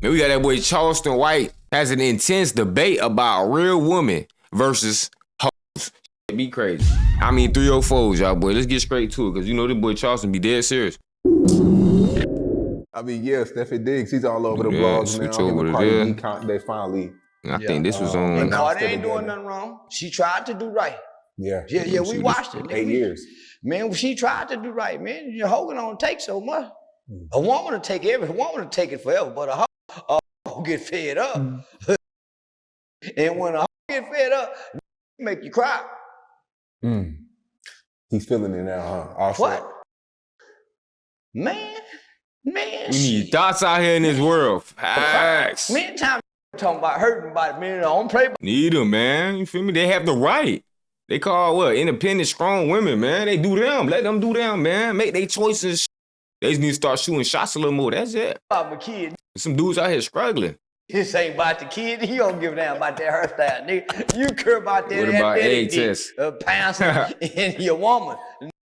Man, we got that boy Charleston White has an intense debate about real women versus hoes. Shit be crazy. I mean 304s, y'all boy. Let's get straight to it, because you know this boy Charleston be dead serious. I mean, yeah, Steffi Diggs, he's all over the blogs switch now. over Him and to Cardi B, they finally. I think this was on. And Cardi ain't doing nothing wrong. She tried to do right. Yeah. Yeah, we watched it. 8 years. Man, she tried to do right, man. You're holding on to take so much. A woman will take everything. A woman will take it forever, but a hoe get fed up. And when a hoe get fed up, make you cry. He's feeling it now, huh? Also, What? Man. We need thoughts out here in this world. Facts. Man, time talking about hurting about it, man. I don't play. Need them, man. You feel me? They have the right. They call what? Independent, strong women, man. They do them. Let them do them, man. Make their choices. They just need to start shooting shots a little more. That's it. About my kid. Some dudes out here struggling. This ain't about the kid. He don't give a damn about that hairstyle, nigga. You care about that. What about egg test? Pouncing in your woman.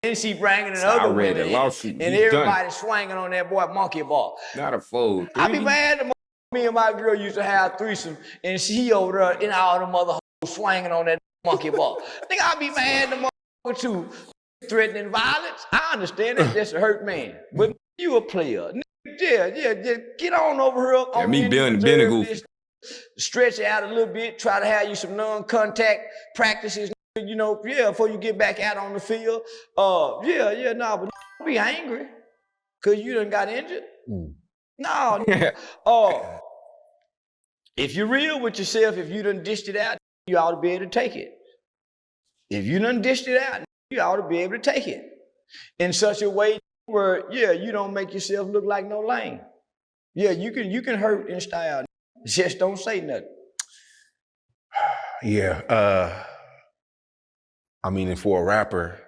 Then she bringing another woman in, lawsuit. and everybody swinging on that boy monkey ball. Not a fold. I be mad at me and my girl used to have threesome, and she over there and all the mother hoes swinging on that monkey ball. Think I be mad at the motherfucker too, threatening violence. I understand that that's a hurt man, but you a player. Yeah, just get on over here. Yeah, me being a goofy. Stretch it out a little bit. Try to have you some non-contact practices. You know, before you get back out on the field. But don't be angry because you done got injured. No. If you're real with yourself, if you done dished it out, you ought to be able to take it. If you done dished it out, you ought to be able to take it in such a way where, you don't make yourself look like no lame. Yeah, you can hurt in style. Just don't say nothing. Yeah. I mean, and for a rapper,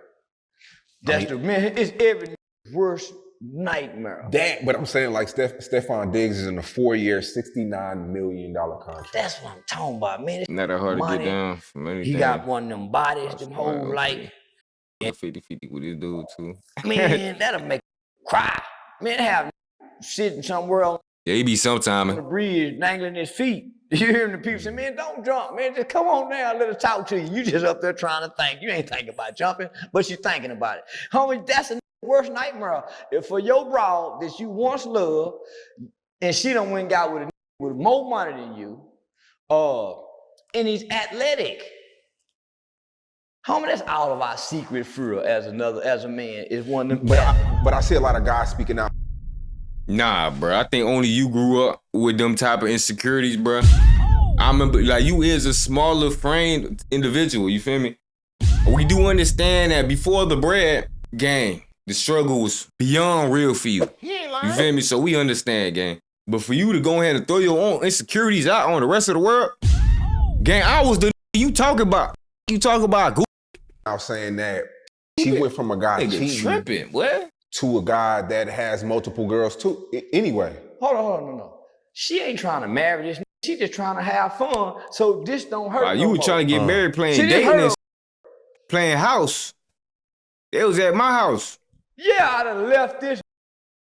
it's every worst nightmare. That, but I'm saying like Stephon Diggs is in a 4-year, $69 million contract. That's what I'm talking about, man. Not that hard to get down from anything. He got one of them bodies, them whole life. 50-50 with this dude too. Man, that'll make you cry. Man, have sitting somewhere on he be sometime the bridge, dangling his feet. You hear the people say, man, don't jump, man. Just come on down, let us talk to you. You just up there trying to think. You ain't thinking about jumping, but you're thinking about it. Homie, that's the worst nightmare. If for your broad that you once loved, and she done went and got with more money than you, and he's athletic. Homie, that's all of our secret fear as a man is one of them. But I see a lot of guys speaking out. Nah, bro. I think only you grew up with them type of insecurities, bro. I remember, like, you is a smaller framed individual, you feel me? We do understand that before the bread, gang, the struggle was beyond real for you. You feel me? So we understand, gang. But for you to go ahead and throw your own insecurities out on the rest of the world, gang, I was the you talk about. You talk about. I was saying that she went from a guy tripping, what? To a guy that has multiple girls too. Anyway. Hold on, no. She ain't trying to marry this. She just trying to have fun, so this don't hurt. You were trying to get married playing dating, playing house. It was at my house. Yeah, I'd have left this.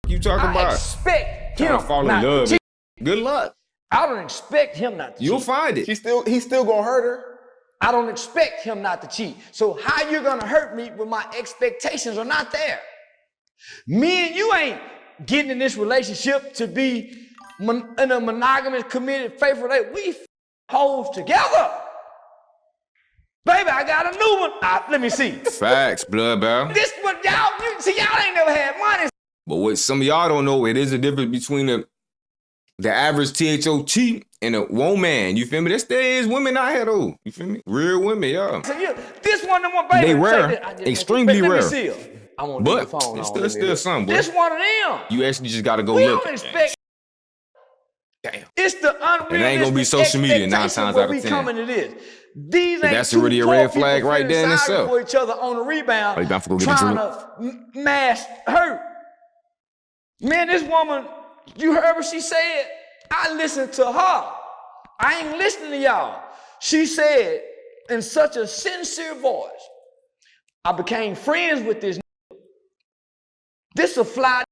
You talking about? I expect him to fall in love. Good luck. I don't expect him not to cheat. You'll find it. He's still gonna hurt her. I don't expect him not to cheat. So how you gonna hurt me when my expectations are not there? Me and you ain't getting in this relationship to be in a monogamous, committed, faithful relationship. We hoes together. Baby, I got a new one. Let me see. Facts, blood barrel. This one, y'all ain't never had money. But what some of y'all don't know, it is a difference between the average THO cheat and a woman. You feel me? There is women out here though. You feel me? Real women, yeah. So this one, baby. They rare, extremely rare. Let me see. I want but the phone it's still something, boy. This one of them. You actually just gotta go we look. We don't expect. Damn. It's the unrealistic. It ain't gonna be social media 9 times out of 10. We coming to this. These ain't that's already a red flag right there in itself. For each other on the rebound, trying to mash hurt. Man, this woman, you heard what she said? I listened to her. I ain't listening to y'all. She said in such a sincere voice, I became friends with this. This a fly.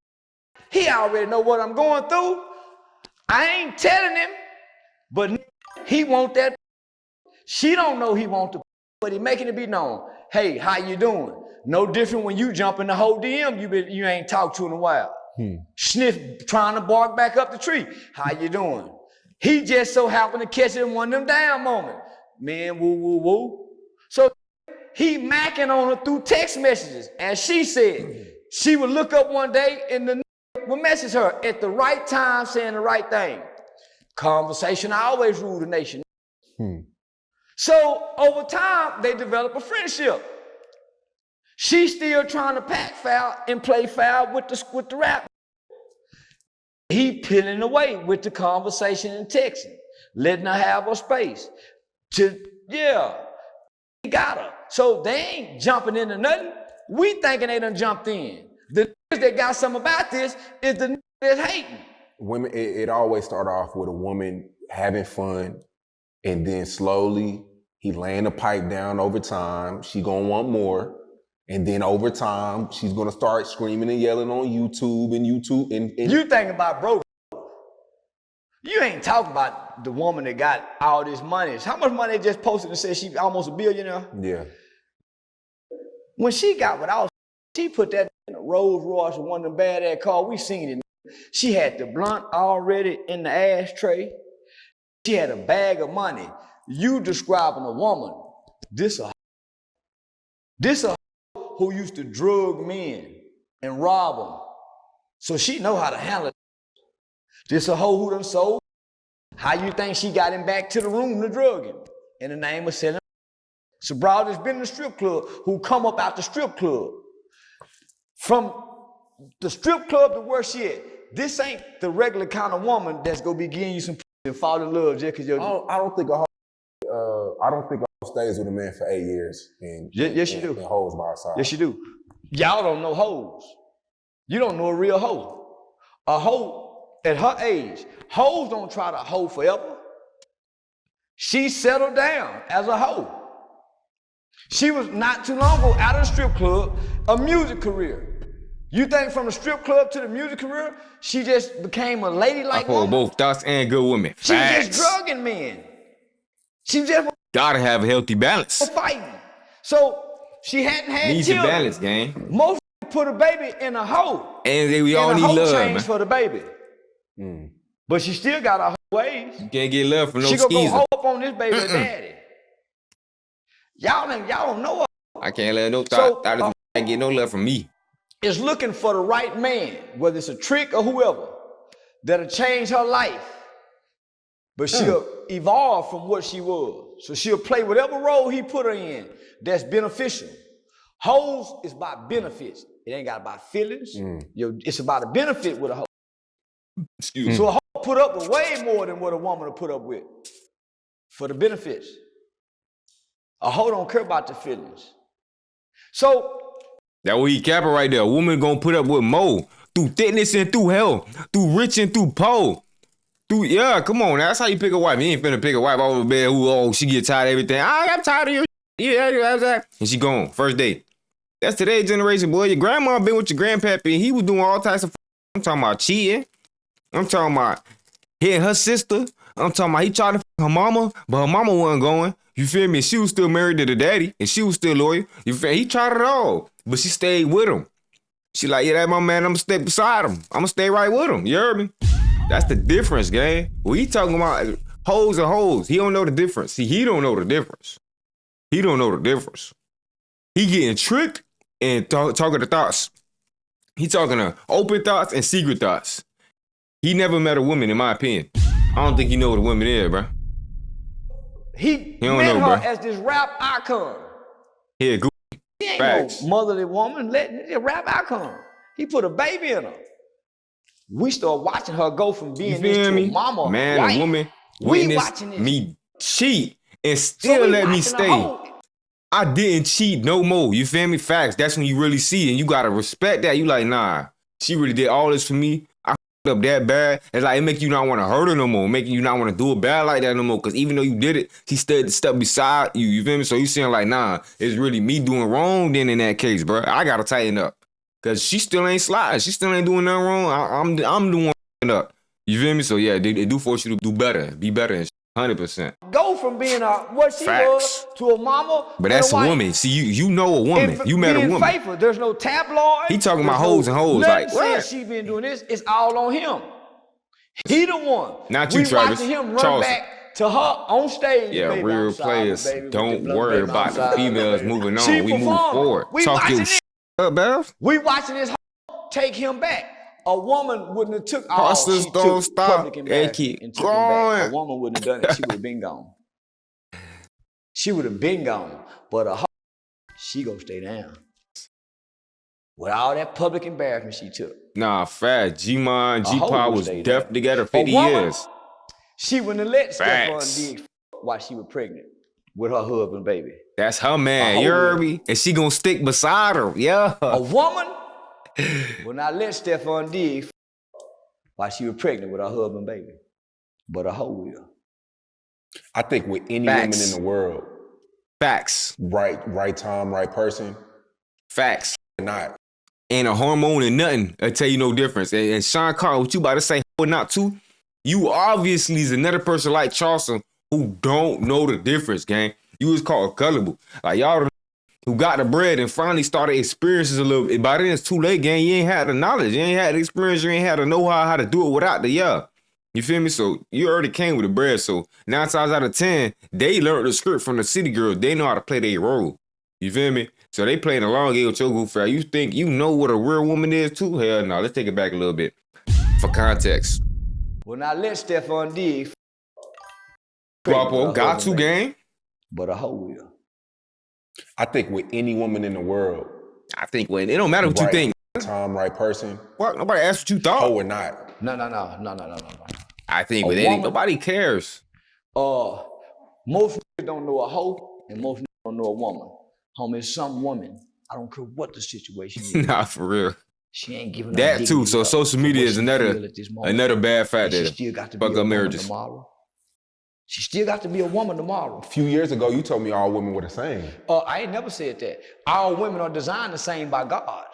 He already know what I'm going through. I ain't telling him, but he want that. She don't know he want the, but he making it be known. Hey, how you doing? No different when you jump in the whole DM you ain't talked to in a while. Sniff trying to bark back up the tree. How you doing? He just so happened to catch it in one of them down moments. Man, woo, woo, woo. So he macking on her through text messages. And she said she would look up one day and the would message her at the right time saying the right thing. Conversation always rule the nation. So over time, they develop a friendship. She's still trying to pack foul and play foul with the rap. He peeling away with the conversation and texting, letting her have her space. He got her. So they ain't jumping into nothing. We thinking they done jumped in. The niggas that got something about this is the niggas that's hating. Women, it always start off with a woman having fun, and then slowly he laying the pipe down over time. She gonna want more. And then over time, she's gonna start screaming and yelling on YouTube and You thinking about broke. You ain't talking about the woman that got all this money. How much money they just posted and said she almost a billionaire? Yeah. When she got what I was, she put that in a Rolls Royce or one of them badass cars. We seen it. She had the blunt already in the ashtray. She had a bag of money. You describing a woman, this a who used to drug men and rob them. So she know how to handle it. This a hoe who done sold. How you think she got him back to the room to drug him? In the name of selling. So broad that's been in the strip club who come up out the strip club. From the strip club to where she at. This ain't the regular kind of woman that's gonna be getting you some and fall in love just because you're. I don't think a hoe stays with a man for 8 years. Yes, you do. And hoes by her side. Yes, you do. Y'all don't know hoes. You don't know a real hoe. A hoe at her age, hoes don't try to hoe forever. She settled down as a hoe. She was not too long ago out of the strip club, a music career. You think from the strip club to the music career, she just became a ladylike woman? Both thoughts and good women. She was just drugging men. She just gotta have a healthy balance. Fighting. So she hadn't had Needs children. a balance, gang. Most put a baby in a hoe. And we all need love, man. For the baby. But she still got her ways. You can't get love from no skeezer. She gonna go hoe up on this baby daddy. Y'all don't know her. I can't let no thought can't get no love from me. Is looking for the right man, whether it's a trick or whoever, that'll change her life. But she'll evolve from what she was. So she'll play whatever role he put her in that's beneficial. Hoes is about benefits. It ain't got about feelings. It's about a benefit with a hoe. Excuse me. So a hoe put up with way more than what a woman will put up with for the benefits. A hoe don't care about the feelings. So that what he capping right there. A woman gonna put up with more through thickness and through health, through rich and through poor. Come on, that's how you pick a wife. You ain't finna pick a wife over the bed who, she get tired of everything. I'm tired of you. Yeah. And she gone, first date. That's today's generation, boy. Your grandma been with your grandpappy and he was doing all types of I'm talking about cheating. I'm talking about hitting her sister. I'm talking about he tried to her mama, but her mama wasn't going. You feel me? She was still married to the daddy and she was still loyal. You feel me? He tried it all, but she stayed with him. She like, yeah, that's my man. I'm gonna stay beside him. I'm gonna stay right with him. You heard me? That's the difference, gang. When he talking about hoes are hoes, he don't know the difference. See, he don't know the difference. He don't know the difference. He getting tricked and talking to thoughts. He talking to open thoughts and secret thoughts. He never met a woman, in my opinion. I don't think he know what a woman is, bro. He met her as this rap icon. Yeah, good. He ain't no motherly woman, letting a rap icon. He put a baby in her. We start watching her go from being this to a mama, man, wife. A woman witnessed me cheat and still let me stay. I didn't cheat no more. You feel me? Facts. That's when you really see it. And you gotta respect that. You like, nah, she really did all this for me. I up that bad. It's like it make you not want to hurt her no more. Making you not want to do it bad like that no more. Cause even though you did it, she stayed stuck beside you. You feel me? So you saying like, nah, it's really me doing wrong then in that case, bro. I gotta tighten up. Cause she still ain't sliding. She still ain't doing nothing wrong. I'm doing up. You feel me? So yeah, they do force you to do better, be better, and 100%. Go from being what she was to a mama. But that's a woman. See, you know a woman. You met a woman. Faithful. There's no tabloid. He talking about hoes and hoes. Like what? She been doing this. It's all on him. He the one. Not you, Travis. Watching him run Charleston. back to her on stage. Yeah, baby, real players. Don't worry about the females moving on. We move forward. Talk your shit up, Bev. We watching this take him back. A woman wouldn't have took all Hustlers she don't took stop and keep going. A woman wouldn't have done it. She would have been gone. She would have been gone. But she gonna stay down. With all that public embarrassment she took. Nah, fat. G-Mon, G-Paw was deaf together 50 years. She wouldn't have let Stephon Diggs while she was pregnant with her husband, baby. That's her man, you heard me? And she gonna stick beside her, yeah. A woman will not let Stephon Diggs while she was pregnant with her husband, baby. But a hoe will. I think with any woman in the world. Facts. Right time, right person. Facts. Not. And a hormone and nothing, I tell you no difference. And Sean Carter, what you about to say, or not too? You obviously is another person like Charleston who don't know the difference, gang. You was called gullible. Like y'all who got the bread and finally started experiences a little bit. By then it's too late, gang. You ain't had the knowledge. You ain't had the experience. You ain't had the know-how how to do it without the You feel me? So you already came with the bread. So 9 times out of 10, they learned the script from the city girls. They know how to play their role. You feel me? So they playing a long game with your goof ass. You think you know what a real woman is too? Hell no. Let's take it back a little bit. For context. Well, now let Stephon Diggs. Guappo, got to game. But a hoe will. I think with any woman in the world. I think when it don't matter what you think. Time, right person. What? Nobody asked what you thought. Hoe or not. No. I think with any, nobody cares. Most niggas don't know a hoe and most niggas don't know a woman. Homie, some woman, I don't care what the situation is. Nah, for real. She ain't giving that too. So social media is another bad factor. She still got to fuck be a up woman marriages. Tomorrow. She still got to be a woman tomorrow. A few years ago, you told me all women were the same. I ain't never said that. All women are designed the same by God.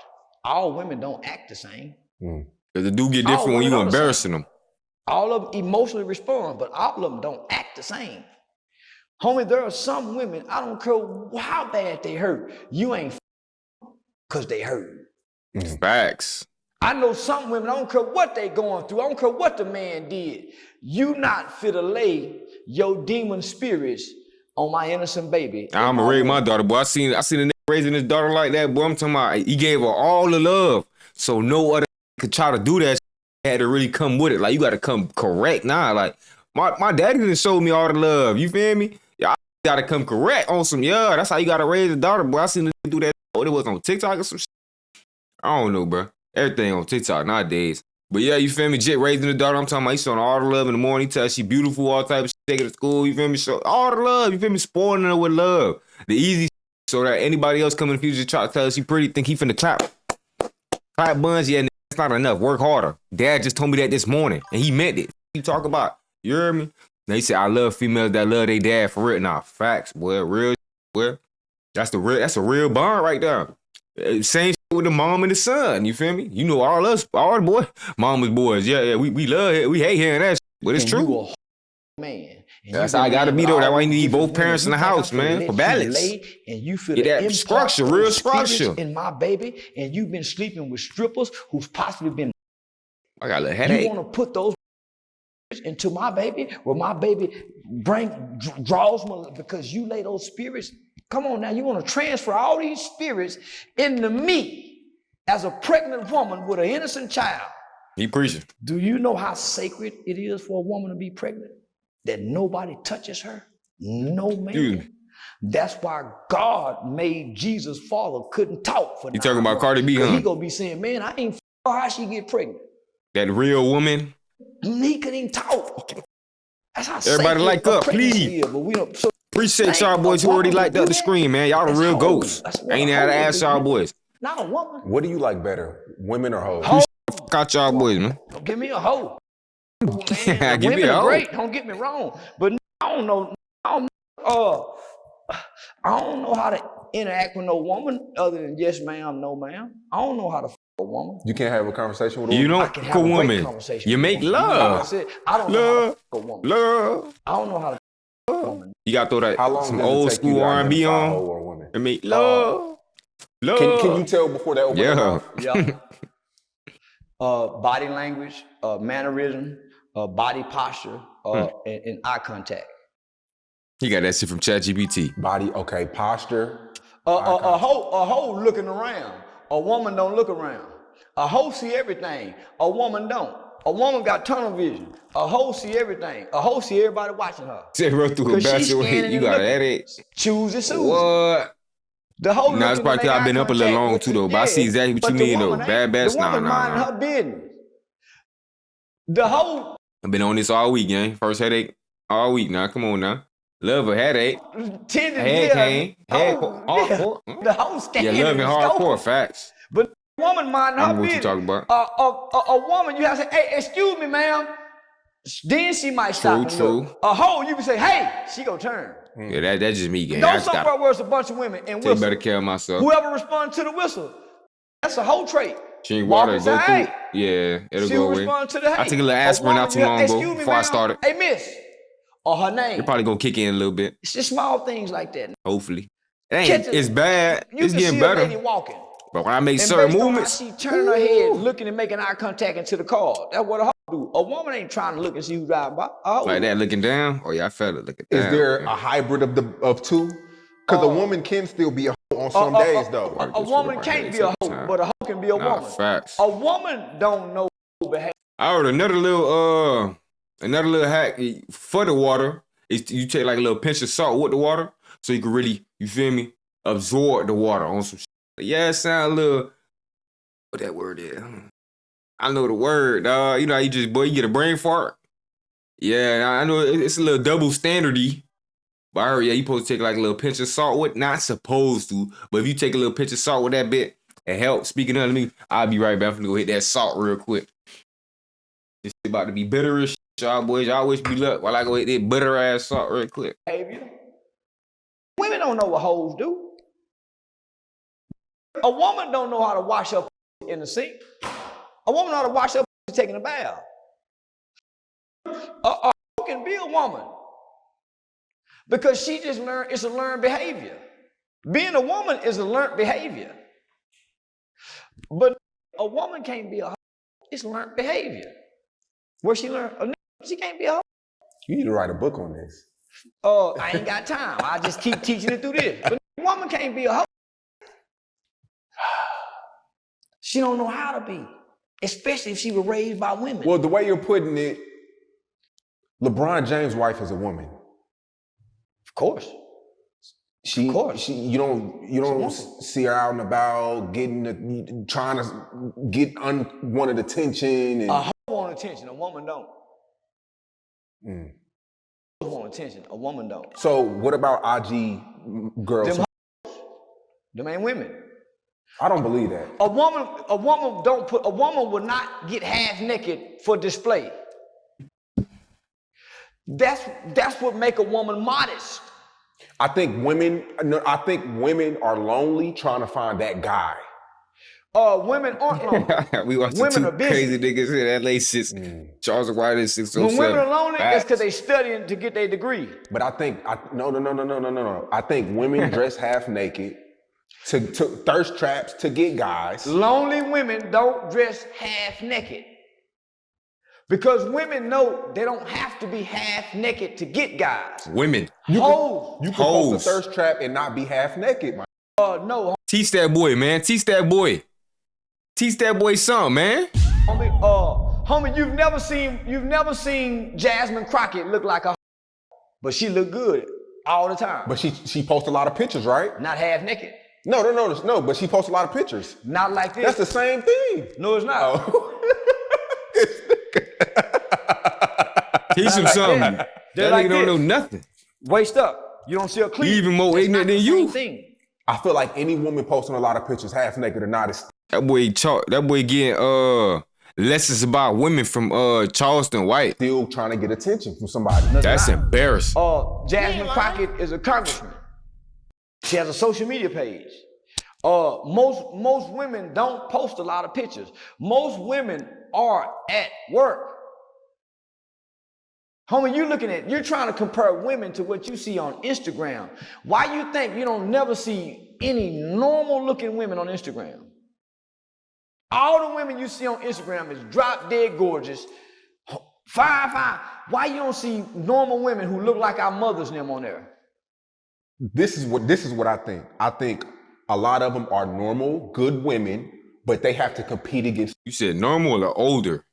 All women don't act the same. Because it do get different when you embarrassing them. All of them emotionally respond, but all of them don't act the same. Homie, there are some women, I don't care how bad they hurt, you ain't because they hurt. Facts. I know some women, I don't care what they going through, I don't care what the man did. You not fit to lay your demon spirits on my innocent baby. I'ma raise my daughter, boy. I seen a nigga raising his daughter like that, boy. I'm talking about he gave her all the love. So no other could try to do that. Had to really come with it. Like you gotta come correct now. Like my daddy didn't show me all the love. You feel me? Y'all gotta come correct on some, that's how you gotta raise a daughter, boy. I seen him do that. It was on TikTok or some shit. I don't know, bro. Everything on TikTok nowadays. But yeah, you feel me? Jit raising the daughter. I'm talking about he's showing all the love in the morning. He tells she beautiful, all type of shit. Take her to school. You feel me? Show all the love. You feel me? Spoiling her with love. The easy shit, so that anybody else come in the future try to tell her she pretty, think he finna clap. Clap buns, yeah, that's not enough. Work harder. Dad just told me that this morning, and he meant it. You talk about, you heard me? Now he said, I love females that love their dad for real. Nah, facts, boy. Real, boy. That's a real bond right there. Same shit with the mom and the son, you feel me? You know all us, all the boys, mama's boys. Yeah, we love it. We hate hearing that shit, but it's true. You a man. That's how I gotta be though. That's why you need both parents in the house, man, for balance. And you feel get that structure, real structure. In my baby, and you've been sleeping with strippers who's possibly been. I got a little headache. You want to put those into my baby, where my baby draws me because you lay those spirits. Come on now, you want to transfer all these spirits into me as a pregnant woman with an innocent child. He preaching. Do you know how sacred it is for a woman to be pregnant? That nobody touches her? No man. Dude. That's why God made Jesus' father couldn't talk for You talking about Cardi B, huh? He gonna be saying, man, I ain't how she get pregnant. That real woman. He couldn't even talk. That's how everybody like up, please. But we don't, so appreciate y'all boys who already liked up the screen, man. Y'all the real ghosts. Ain't had to ask y'all boys. Not a woman. What do you like better, women or hoes? Fuck out y'all boys, man. Don't give me a hoe. Give women me a are hoe. great. Don't get me wrong, but I don't know. I don't know how to interact with no woman other than yes, ma'am, no, ma'am. I don't know how to a woman. You can't have a conversation with a You woman? don't I can fuck have a a great woman. conversation You with a make woman. love. That's it. I don't know how to fuck a woman. Love. I don't know how to fuck a woman. You gotta throw that How long some does it old take you school to R&B identify a on hoe or a woman? and make love. Love. Can you tell before they open their mouth? Yeah. Body language, mannerism, body posture, and eye contact. He got that shit from ChatGPT. Body, okay, posture. A hoe looking around. A woman don't look around. A hoe see everything. A woman don't. A woman got tunnel vision. A hoe see everything. A hoe see everybody watching her. Say run through a 'Cause she's basket scanning weight. You and got a looking. headache. Choosy Susie. What? The hoe Nah, it's looking probably to 'cause make I've been eye up a little contact long with too, the- though. But I see exactly what but you the mean, though. woman Bad ain't. best. The woman minding Nah. her business. The hoe I've been on this all week, gang. First headache all week now. Come on now. Love a headache. tended Head came. Head hardcore. hardcore. The hoe standing Yeah, love and hardcore. Facts. But the woman minding I her know what you business. talking about. A woman, you have to say, hey, excuse me, ma'am. Then she might stop and True. look. A hoe, you can say, hey, she gonna turn. Yeah, that's just me, gang. Go I just somewhere gotta where it's a bunch of women and take whistle. better care of myself. Whoever responds to the whistle, that's a hoe trait. Drink Walk water, and go say, through. hey. Yeah, it'll She go will away. respond to the hey. I took a little aspirin not too long ago before I started. Hey, miss. Or her name. You're probably gonna kick in a little bit. It's just small things like that. Hopefully. It's bad. You It's can getting see a lady better. walking. But when I make And certain based on how movements, she turning her head, looking and making eye contact into the car. That's what a hoe do. A woman ain't trying to look and see who's driving by. A hoe like do. that, looking down. Oh yeah, I felt it looking down. Is there man. a hybrid of two? Because a woman can still be a hoe on some days, though. A woman can't be a hoe, but a hoe can be a woman. Facts. A woman don't know behavior. I heard another little hack for the water is you take like a little pinch of salt with the water so you can really, you feel me, absorb the water on some shit. Yeah, it sound a little, what that word is? I know the word, dog. You know how you get a brain fart? Yeah, I know it's a little double standardy. But I heard, yeah, you supposed to take like a little pinch of salt with, not supposed to, but if you take a little pinch of salt with that bit, it helps. Speaking of me, I'll be right back. I'm gonna go hit that salt real quick. It's about to be bitter as shit, y'all boys. Y'all wish me luck while I go hit that butter ass salt real quick. Women don't know what hoes do. A woman don't know how to wash up in the sink. A woman know how to wash up taking a bath. A hoe can be a woman because she just learned. It's a learned behavior. Being a woman is a learned behavior. But a woman can't be a hoe. It's learned behavior. Where she learned, she can't be a hoe. You need to write a book on this. I ain't got time. I just keep teaching it through this. But a woman can't be a hoe. She don't know how to be, especially if she was raised by women. Well, the way you're putting it, LeBron James' wife is a woman. Of course. You don't see her out and about trying to get unwanted attention. And A hoe want attention, a woman don't. A want attention, a woman don't. So what about IG girls? Them ain't women. I don't believe that. A woman will not get half naked for display. That's what make a woman modest. I think women are lonely trying to find that guy. Women aren't lonely. We watched Women two are busy. crazy niggas in LA 6. Charles White is 607. When women are lonely, it's because they studying to get their degree. But I think no. I think women dress half naked to thirst traps to get guys. Lonely women don't dress half naked. Because women know they don't have to be half naked to get guys. Women. Hoes. You can post a thirst trap and not be half naked, man. No. Teach that boy, man. Teach that boy. Teach that boy something, man. Homie, you've never seen Jasmine Crockett look like a but she look good all the time. But she posts a lot of pictures, right? Not half naked. No, but she posts a lot of pictures. Not like this. That's the same thing. No, it's not. Oh. Teach him like something. this. That They're nigga like don't this. know nothing. Waist up. You don't see a cleavage. He even more That's ignorant not than the same you. thing. I feel like any woman posting a lot of pictures half naked or not is That boy getting lessons about women from Charleston White. still trying to get attention from somebody. That's embarrassing. Jasmine Crockett is a congressman. She has a social media page. Most women don't post a lot of pictures. Most women are at work. Homie, you're trying to compare women to what you see on Instagram. Why you think you don't never see any normal looking women on Instagram? All the women you see on Instagram is drop dead gorgeous, fine. Why you don't see normal women who look like our mothers and them on there? This is what I think. I think a lot of them are normal, good women, but they have to compete against You said normal or older?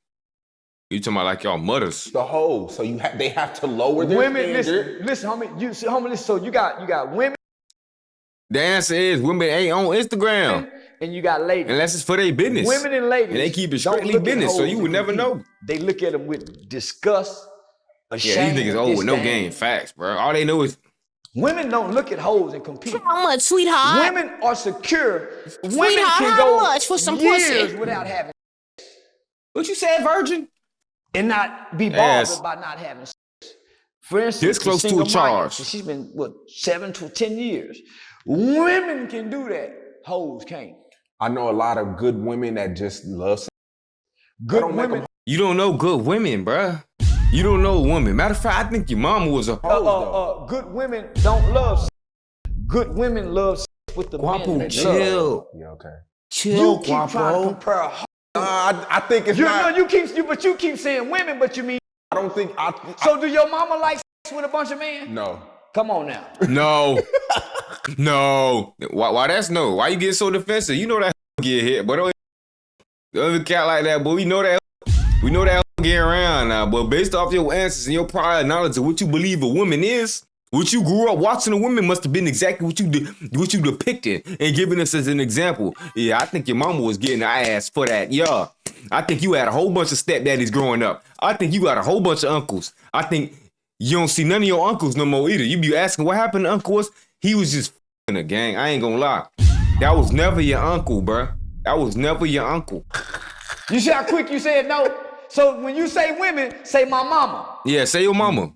You talking about like y'all mothers? the hoes. So they have to lower their Women, standard. listen, homie, listen. So you got women. The answer is women ain't on Instagram And you got ladies. unless it's for their business. Women and ladies. And they keep it don't strictly look at business, so hoes you and would never compete. know. They look at them with disgust, Yeah, shame. these niggas old with no game. Facts, bro. All they know is Women don't look at hoes and compete. How much, sweetheart? Women are secure. Women Sweetheart, can how go much for some years pussy? without having what you said, virgin? and not be bothered Yes. by not having sex. For instance, This close the to a single Maya, charge. she's been 7 to 10 years. Women can do that. Hoes can't. I know a lot of good women that just love sex. Good don't make women. them You don't know good women, bruh. You don't know a woman. Matter of fact, I think your mama was a hoe. Good women don't love sex. Good women love sex with the men. Guappo, they chill. love. Yeah, okay. Chill, You keep trying to Guappo. compare a hoe. I think it's not. You keep saying women, but you mean. I don't think. So do your mama like sex with a bunch of men? No. Come on now. No. No. Why that's no? Why you get so defensive? You know that get hit, but don't cat like that, boy. We know that get around now, but based off your answers and your prior knowledge of what you believe a woman is, what you grew up watching a woman must have been exactly what you depicted and giving us as an example. Yeah, I think your mama was getting her ass for that. Yeah. I think you had a whole bunch of stepdaddies growing up. I think you got a whole bunch of uncles. I think you don't see none of your uncles no more either. You be asking what happened to Uncle was? He was just in a gang. I ain't gonna lie. That was never your uncle, bruh. That was never your uncle. You see how quick you said no? So when you say women, say my mama. Yeah, say your mama.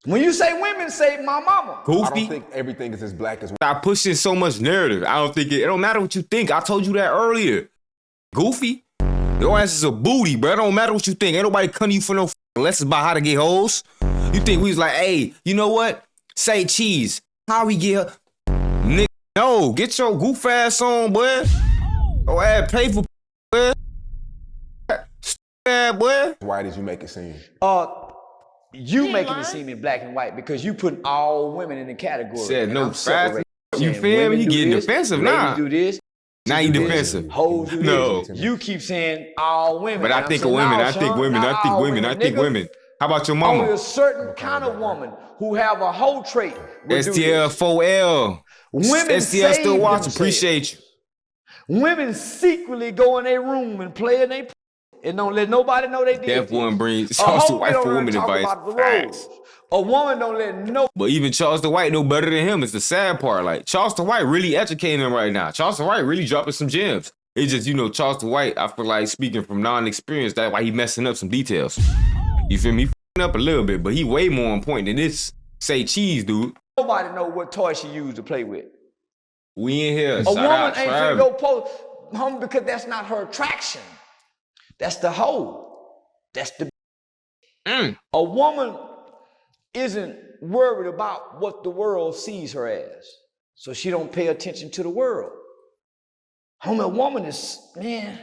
When you say women, say my mama. I Goofy. don't think everything is as black as. Stop pushing so much narrative. I don't think it don't matter what you think. I told you that earlier. Goofy. Your ass is a booty, bro. It don't matter what you think. Ain't nobody cutting you for no lessons about how to get hoes. You think we was like, hey, you know what? Say cheese. How we get her? Nigga, no. Get your goof ass on, boy. Go ahead, pay for boy. Stupid, boy. Why did you make it seem? You making it seem in black and white because you putting all women in the category. Said and no I'm separating. facts. You Saying feel me? women He do getting this, defensive ladies now. do this. Now you do this, defensive. Hoes do No. this. You keep saying all women. But And I I'm think of saying, women. no, I think son, women. not I think all women. I think nigga. women. How about your Only mama? a certain kind of woman who have a whole trait. will do STL this. 4L. Women STL still save watching. themselves. Appreciate you. Women secretly go in their room and play in their and don't let nobody know they did. Deaf this. one brings A Charles the hoe White don't for let women talk advice. about the Facts. roles. A woman don't let no. But even Charles the White know better than him. It's the sad part. Like Charles the White really educating him right now. Charles the White really dropping some gems. It's just, Charles the White, I feel like speaking from non-experience, that's why he messing up some details. You feel me? He f***ing up a little bit, but he way more on point than this say cheese, dude. Nobody know what toy she used to play with. We in here. A Shout woman out ain't finna Travis. go post home because that's not her attraction. That's the hoe. That's the. A woman isn't worried about what the world sees her as, so she don't pay attention to the world. Homie, a woman is, man,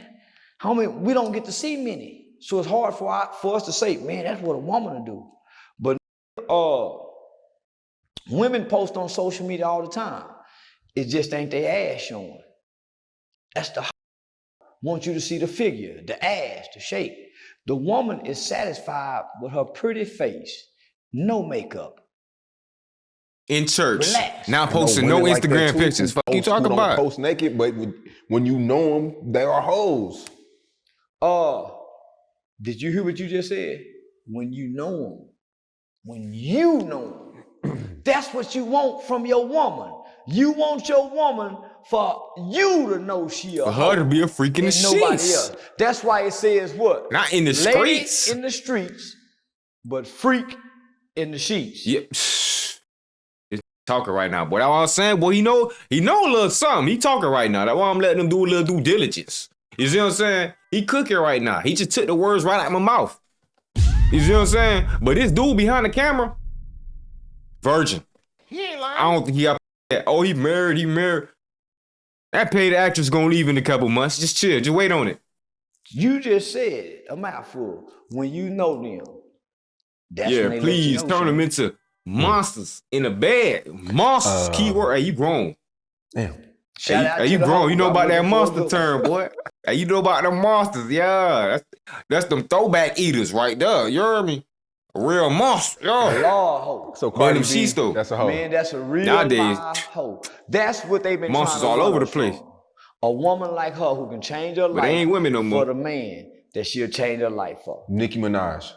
homie, we don't get to see many. So it's hard for us to say, man, that's what a woman will do. But women post on social media all the time. It just ain't their ass showing. That's the want you to see the figure, the ass, the shape. The woman is satisfied with her pretty face, no makeup. In church. Relax. Now I know posting no women like that Instagram too, pictures. who Fuck you post- talking who don't about? Post naked, but when you know them, they are hoes. Did you hear what you just said? When you know them. When you know them. That's what you want from your woman. You want your woman for you to know she a For hoe her to be a freak in the and nobody sheets. else. That's why it says what? Not in the Lady streets. in the streets, but freak in the sheets. Yep. talking right now. But that's what I'm saying, boy, he know a little something. He talking right now. That's why I'm letting him do a little due diligence. You see what I'm saying? He cooking right now. He just took the words right out of my mouth. You see what I'm saying? But this dude behind the camera, virgin. He ain't lying. I don't think he got that. Oh, he married. That paid actress gonna leave in a couple months. Just chill. Just wait on it. You just said a mouthful. When you know them, that's when they please let you know turn them shit. into monsters in a bed. Monsters, keyword. Hey, you grown. Damn. Shout out Hey, to you the grown. hoes. You know I'm about that looking for a monster good term, boy. Hey, you know about them monsters. Yeah. That's them throwback eaters right there. You heard me? A real monster. one. Yeah. Lord, hoe. So Man, Cardi them B, sheets though. that's a hoe. Man, that's a real Nowadays, live hoe. That's what they've been monsters trying to all run over the us place. from. A woman like her who can change her But life they ain't women no for more. the man that she'll change her life for. Nicki Minaj.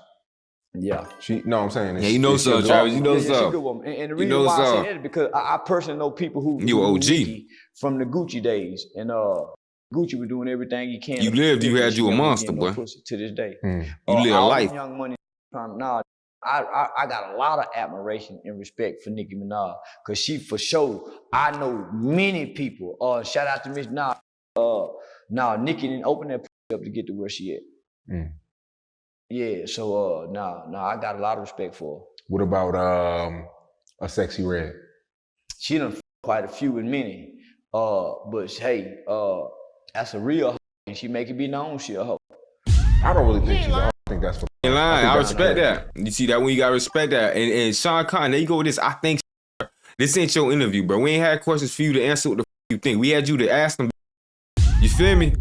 Yeah. She, no, I'm saying. Yeah, you know she a something, good Travis. You woman. know She's a something. good woman. And the You reason know why I something. say that is because I personally know people who You knew OG. Nicki from the Gucci days. And Gucci was doing everything he can. You to lived, you protect her. had She you a never monster, getting no boy. pussy to this day. Hmm. You live all life. them young money. Nah, I got a lot of admiration and respect for Nicki Minaj because she for sure. I know many people. Shout out to Miss Nah. Nicki didn't open that pussy up to get to where she at. Mm. Yeah, so I got a lot of respect for her. What about a Sexy Red? She done quite a few with many. But hey, that's a real hoe, and she make it be known she a hoe. I don't really think she's a hoe. I think that's for. In line, think I that's respect a that. You see that when you gotta respect that. And Sean Conn, there you go with this. I think this ain't your interview, bro. We ain't had questions for you to answer what the you think. We had you to ask them. You feel me?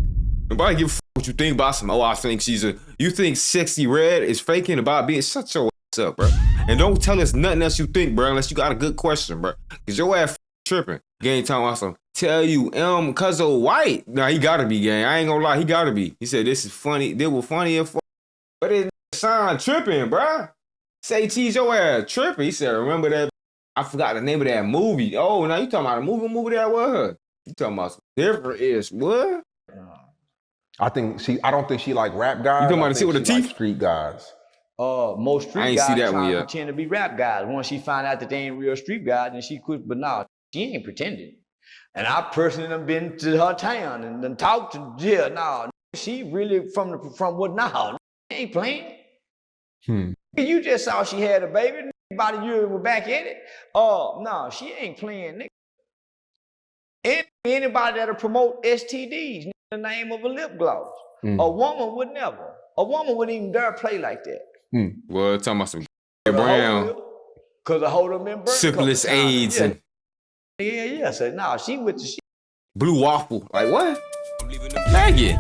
Nobody give a what you think about some. Oh, I think you think Sexy Red is faking about being. Shut your ass up, bro. And don't tell us nothing else you think, bro, unless you got a good question, bro. Cause your ass tripping. Gang talking about some. Tell you, cause of white. Nah, he gotta be, gang. I ain't gonna lie, he gotta be. He said this is funny. They were funny and but it Sean tripping, bro. Say tease your ass tripping. He said, remember that? I forgot the name of that movie. Oh, now you talking about a movie that was? You talking about some different is what? I don't think she like rap guys. You talking about I the shit think with the she like teeth? street guys. Most I street ain't guys see that one trying to yet. pretend to be rap guys. Once she find out that they ain't real street guys, then she quit. But nah, she ain't pretending. And I personally done been to her town and done talked to Jill. Nah, she really from what now? She ain't playing. You just saw she had a baby. About a year we're back at it. No, she ain't playing, nigga. Anybody that'll promote STDs in the name of a lip gloss. A woman would never. A woman wouldn't even dare play like that. Well, talking about some brown, Cause a hold them in birth. syphilis, AIDS, and Yeah. So nah, she with the shit. blue waffle. Like what? Maggie.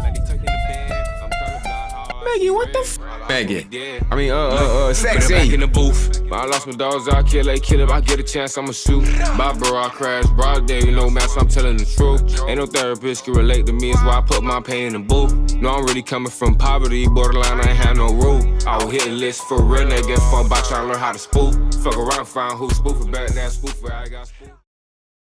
Maggie, what the f? Maggie. I mean, sexy. Back in the booth. I lost my dogs, I kill if I get a chance, I'ma shoot. Bye, bro, I crash. Broad day, you know, man, so I'm telling the truth. Ain't no therapist can relate to me, it's why I put my pain in the booth. No, I'm really coming from poverty, borderline, I ain't have no rule. I will hit a list for real, they get fucked by trying to learn how to spoof. Fuck around, find who spoofing back, that spoofer, I got spoof.